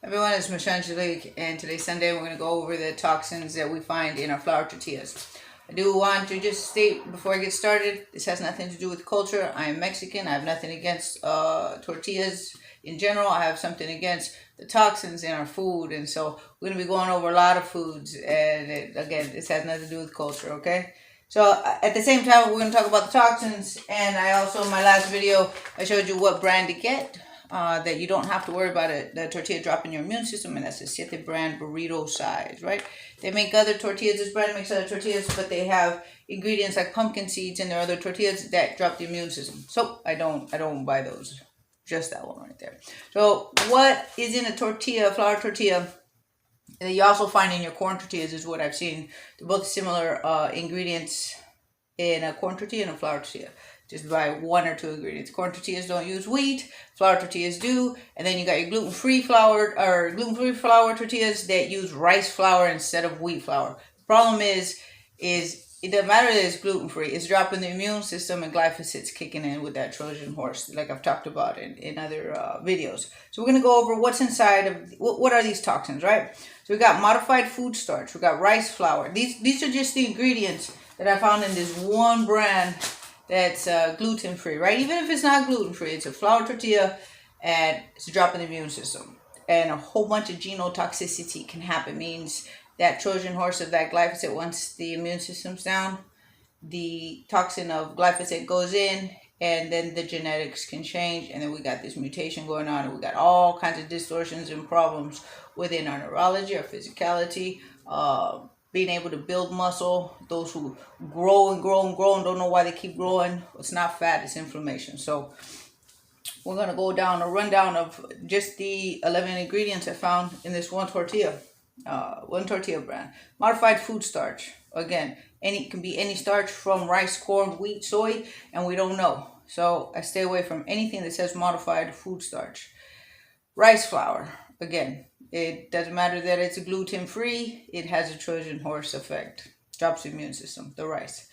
Everyone, it's Miss Angelic, and today's Sunday we're going to go over the toxins that we find in our flour tortillas. I do want to just state before I get started, this has nothing to do with culture. I am Mexican. I have nothing against tortillas in general. I have something against the toxins in our food, and so we're going to be going over a lot of foods, and again, this has nothing to do with culture, okay? So at the same time, we're going to talk about the toxins, and I also, in my last video, I showed you what brand to get. That you don't have to worry about the tortilla dropping your immune system, and that's the Siete brand burrito size, right? They make other tortillas, this brand makes other tortillas, but they have ingredients like pumpkin seeds in their other tortillas that drop the immune system. So I don't buy those. Just that one right there. So what is in a tortilla, a flour tortilla, that you also find in your corn tortillas is what I've seen. They're both similar ingredients in a corn tortilla and a flour tortilla. Just buy one or two ingredients. Corn tortillas don't use wheat. Flour tortillas do. And then you got your gluten-free flour tortillas that use rice flour instead of wheat flour. The problem is it doesn't matter that it's gluten-free. It's dropping the immune system, and glyphosate's kicking in with that Trojan horse, like I've talked about in other videos. So we're going to go over what's inside of, what are these toxins, right? So we got modified food starch. We got rice flour. These are just the ingredients that I found in this one brand that's gluten-free, right? Even if it's not gluten-free, it's a flour tortilla and it's dropping the immune system. And a whole bunch of genotoxicity can happen. Means that Trojan horse of that glyphosate, once the immune system's down, the toxin of glyphosate goes in, and then the genetics can change, and then we got this mutation going on, and we got all kinds of distortions and problems within our neurology, our physicality, being able to build muscle. Those who grow and grow and grow and don't know why they keep growing, it's not fat, it's inflammation. So we're going to go down a rundown of just the 11 ingredients I found in this one tortilla brand. Modified food starch. Again, can be any starch from rice, corn, wheat, soy, and we don't know. So I stay away from anything that says modified food starch. Rice flour. Again, it doesn't matter that it's gluten-free. It has a Trojan horse effect. Drops the immune system, the rice.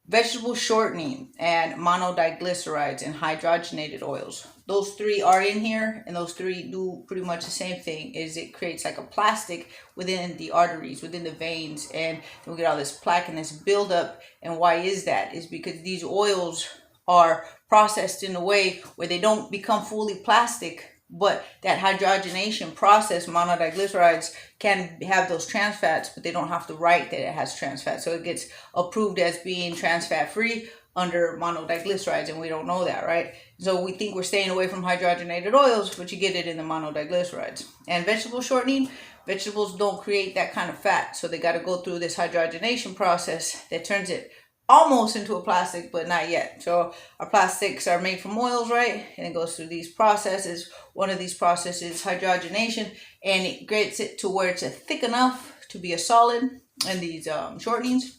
Vegetable shortening and monodiglycerides and hydrogenated oils. Those three are in here, and those three do pretty much the same thing. Is it creates like a plastic within the arteries, within the veins, and then we get all this plaque and this buildup. And why is that? Is because these oils are processed in a way where they don't become fully plastic, but that hydrogenation process, monodiglycerides, can have those trans fats, but they don't have to write that it has trans fat. So it gets approved as being trans fat free under monodiglycerides, and we don't know that, right? So we think we're staying away from hydrogenated oils, but you get it in the monodiglycerides. And vegetable shortening, vegetables don't create that kind of fat, so they got to go through this hydrogenation process that turns it almost into a plastic, but not yet. So our plastics are made from oils, right? And it goes through these processes. One of these processes is hydrogenation, and it gets it to where it's thick enough to be a solid in these shortenings.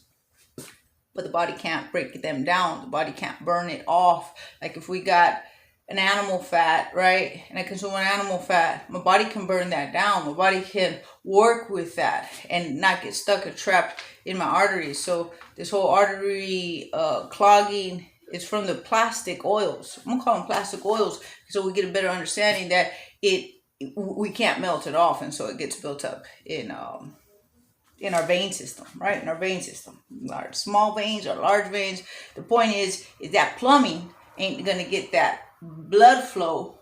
But the body can't break them down. The body can't burn it off. Like if we got an animal fat, right, and I consume an animal fat, my body can burn that down. My body can work with that and not get stuck or trapped in my arteries. So this whole artery clogging is from the plastic oils. I'm gonna call them plastic oils so we get a better understanding that we can't melt it off, and so it gets built up in our vein system, right? In our vein system, our small veins or large veins. The point is that plumbing ain't gonna get that blood flow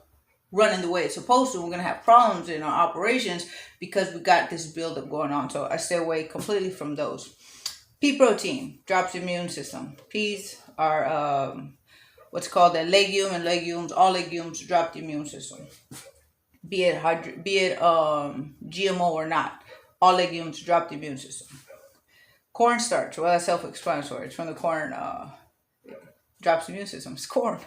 running the way it's supposed to. We're going to have problems in our operations because we got this buildup going on. So I stay away completely from those. Pea protein drops the immune system. Peas are what's called a legume, and legumes, all legumes drop the immune system. Be it GMO or not, all legumes drop the immune system. Cornstarch, well, that's self-explanatory. It's from the corn. Drops the immune system. It's corn.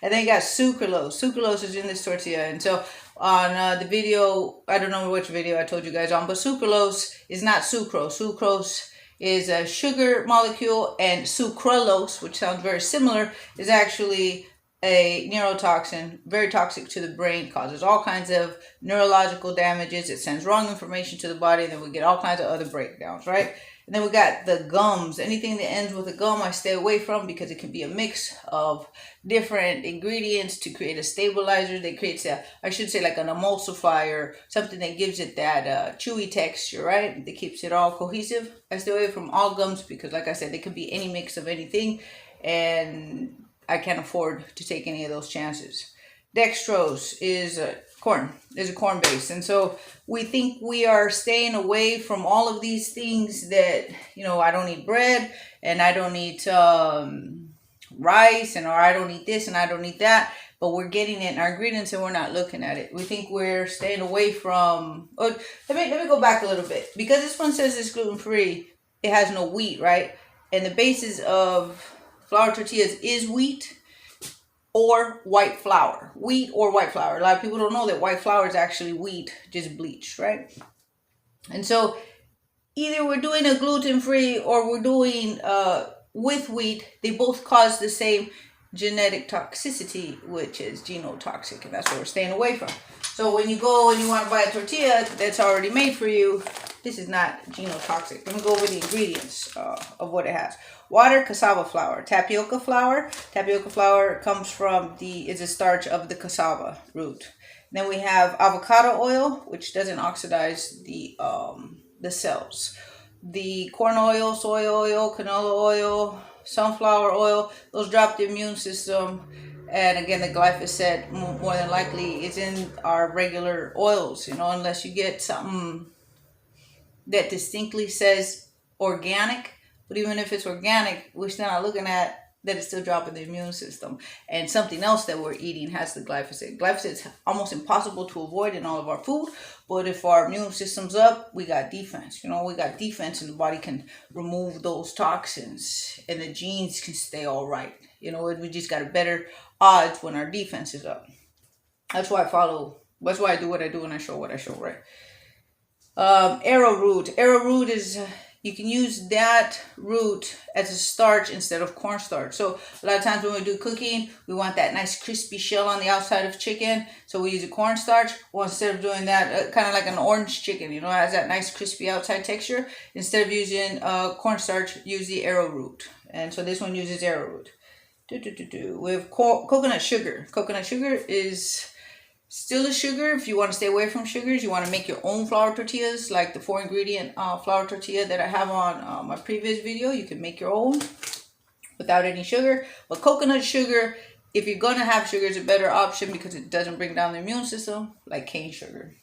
And then you got sucralose. Sucralose is in this tortilla. And so on the video, I don't know which video I told you guys on, but sucralose is not sucrose. Sucrose is a sugar molecule, and sucralose, which sounds very similar, is actually a neurotoxin, very toxic to the brain, causes all kinds of neurological damages. It sends wrong information to the body, and then we get all kinds of other breakdowns, right? And then we got the gums. Anything that ends with a gum I stay away from because it can be a mix of different ingredients to create a stabilizer that creates a, I should say, like an emulsifier, something that gives it that chewy texture, right? That keeps it all cohesive. I stay away from all gums because, like I said, they could be any mix of anything, and I can't afford to take any of those chances. Dextrose is corn, is a corn base, and so we think we are staying away from all of these things that, you know, I don't eat bread and I don't eat rice, and or I don't eat this and I don't eat that, but we're getting it in our ingredients and we're not looking at it. We think we're staying away from, oh, let me go back a little bit, because this one says it's gluten-free, it has no wheat, right? And the basis of flour tortillas is wheat or white flour. Wheat or white flour. A lot of people don't know that white flour is actually wheat, just bleached, right? And so either we're doing a gluten-free or we're doing with wheat. They both cause the same genetic toxicity, which is genotoxic, and that's what we're staying away from. So when you go and you want to buy a tortilla that's already made for you, this is not genotoxic. Let me go over the ingredients of what it has. Water, cassava flour, tapioca flour. Tapioca flour comes from is a starch of the cassava root. Then we have avocado oil, which doesn't oxidize the cells. The corn oil, soy oil, canola oil, sunflower oil, those drop the immune system. And again, the glyphosate more than likely is in our regular oils, you know, unless you get something that distinctly says organic. But even if it's organic, we're still not looking at that it's still dropping the immune system. And something else that we're eating has the glyphosate. Glyphosate is almost impossible to avoid in all of our food. But if our immune system's up, we got defense. You know, we got defense, and the body can remove those toxins and the genes can stay all right. You know, we just got a better odds when our defense is up. That's why I do what I do and I show what I show, right? Arrowroot. Arrowroot is, you can use that root as a starch instead of cornstarch. So a lot of times when we do cooking, we want that nice crispy shell on the outside of chicken. So we use a cornstarch. Well, instead of doing that, kind of like an orange chicken, you know, it has that nice crispy outside texture. Instead of using cornstarch, use the arrowroot. And so this one uses arrowroot. We have coconut sugar. Coconut sugar is still a sugar. If you want to stay away from sugars, you want to make your own flour tortillas, like the 4-ingredient flour tortilla that I have on my previous video. You can make your own without any sugar. But coconut sugar, if you're going to have sugar, is a better option because it doesn't bring down the immune system like cane sugar.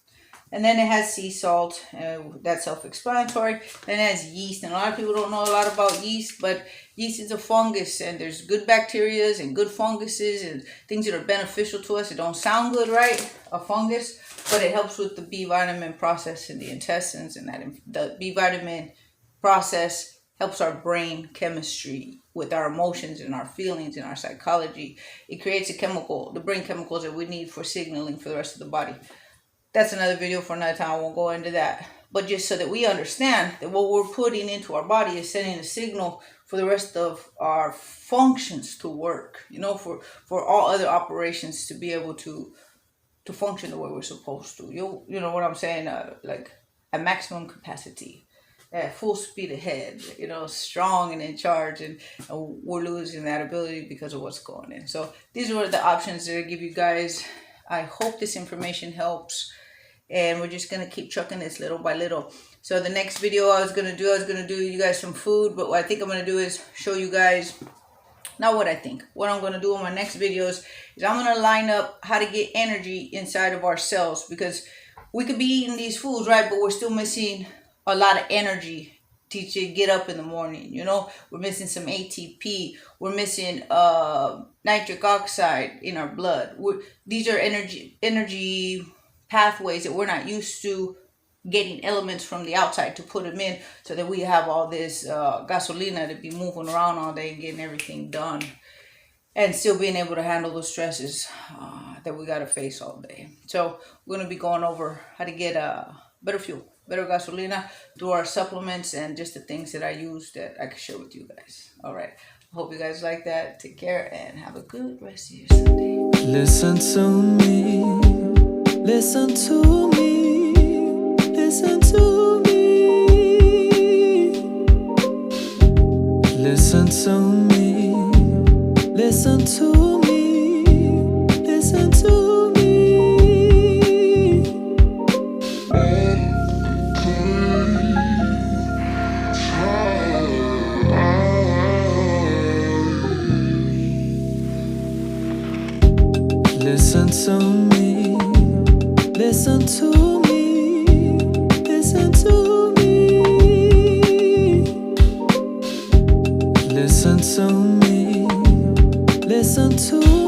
And then it has sea salt. That's self-explanatory. Then it has yeast. And a lot of people don't know a lot about yeast, but yeast is a fungus, and there's good bacteria and good funguses and things that are beneficial to us. It don't sound good, right? A fungus, but it helps with the B vitamin process in the intestines, and that the B vitamin process helps our brain chemistry with our emotions and our feelings and our psychology. It creates a chemical, the brain chemicals that we need for signaling for the rest of the body. That's another video for another time. I won't go into that. But just so that we understand that what we're putting into our body is sending a signal for the rest of our functions to work. You know, for all other operations to be able to function the way we're supposed to. You know what I'm saying? Like at maximum capacity, at full speed ahead. You know, strong and in charge, and we're losing that ability because of what's going in. So these are the options that I give you guys. I hope this information helps. And we're just going to keep trucking this little by little. So the next video I was going to do you guys some food. But what I think I'm going to do is show you guys, not what I think. What I'm going to do in my next videos is I'm going to line up how to get energy inside of our cells. Because we could be eating these foods, right? But we're still missing a lot of energy to get up in the morning. You know, we're missing some ATP. We're missing nitric oxide in our blood. These are energy pathways that we're not used to getting elements from the outside to put them in, so that we have all this gasolina to be moving around all day and getting everything done, and still being able to handle the stresses that we got to face all day. So we're going to be going over how to get better fuel, better gasolina through our supplements and just the things that I use that I can share with you guys. All right. I hope you guys like that. Take care and have a good rest of your Sunday. Listen to me. Listen to me. Listen to me. Listen to me, listen to me, listen to me. Listen to me, listen to me.